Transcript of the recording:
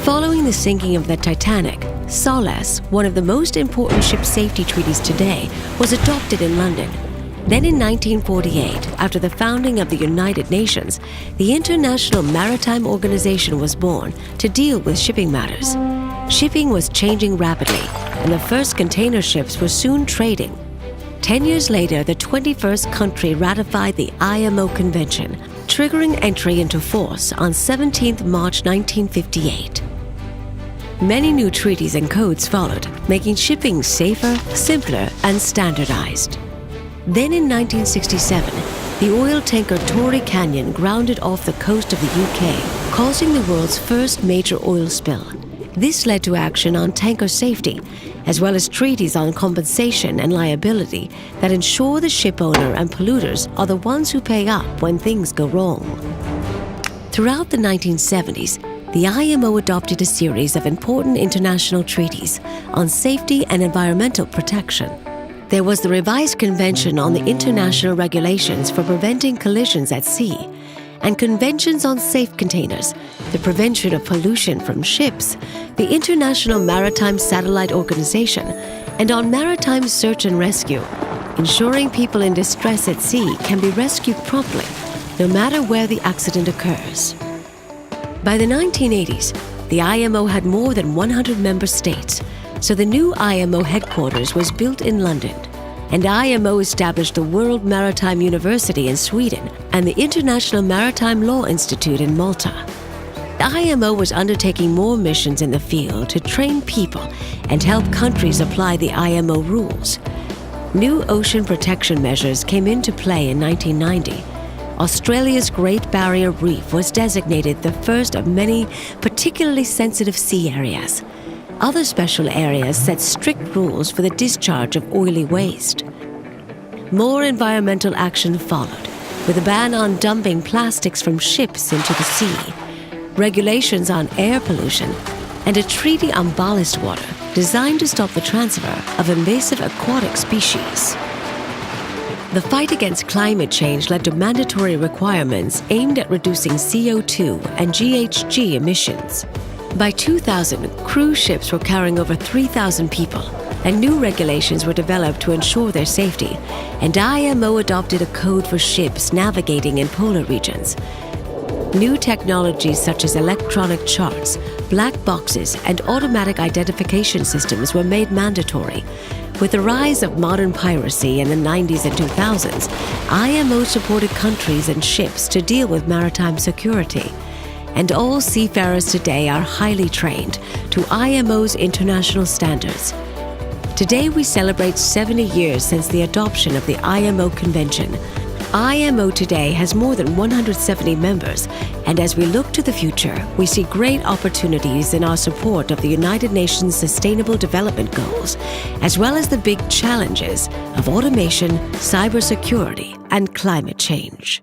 Following the sinking of the Titanic, SOLAS, one of the most important ship safety treaties today, was adopted in London. Then in 1948, after the founding of the United Nations, the International Maritime Organization was born to deal with shipping matters. Shipping was changing rapidly, and the first container ships were soon trading. 10 years later, the 21st country ratified the IMO Convention, triggering entry into force on 17 March 1958. Many new treaties and codes followed, making shipping safer, simpler, and standardized. Then in 1967, the oil tanker Torrey Canyon grounded off the coast of the UK, causing the world's first major oil spill. This led to action on tanker safety, as well as treaties on compensation and liability that ensure the ship owner and polluters are the ones who pay up when things go wrong. Throughout the 1970s, the IMO adopted a series of important international treaties on safety and environmental protection. There was the Revised Convention on the International Regulations for Preventing Collisions at Sea, and conventions on safe containers, the prevention of pollution from ships, the International Maritime Satellite Organization, and on maritime search and rescue, ensuring people in distress at sea can be rescued promptly, no matter where the accident occurs. By the 1980s, the IMO had more than 100 member states, so the new IMO headquarters was built in London, and IMO established the World Maritime University in Sweden and the International Maritime Law Institute in Malta. The IMO was undertaking more missions in the field to train people and help countries apply the IMO rules. New ocean protection measures came into play in 1990. Australia's Great Barrier Reef was designated the first of many particularly sensitive sea areas. Other special areas set strict rules for the discharge of oily waste. More environmental action followed, with a ban on dumping plastics from ships into the sea, regulations on air pollution, and a treaty on ballast water designed to stop the transfer of invasive aquatic species. The fight against climate change led to mandatory requirements aimed at reducing CO2 and GHG emissions. By 2000, cruise ships were carrying over 3,000 people, and new regulations were developed to ensure their safety, and IMO adopted a code for ships navigating in polar regions. New technologies such as electronic charts, black boxes, and automatic identification systems were made mandatory. With the rise of modern piracy in the 90s and 2000s, IMO supported countries and ships to deal with maritime security. And all seafarers today are highly trained to IMO's international standards. Today we celebrate 70 years since the adoption of the IMO Convention. IMO today has more than 170 members, and as we look to the future, we see great opportunities in our support of the United Nations Sustainable Development Goals, as well as the big challenges of automation, cybersecurity, and climate change.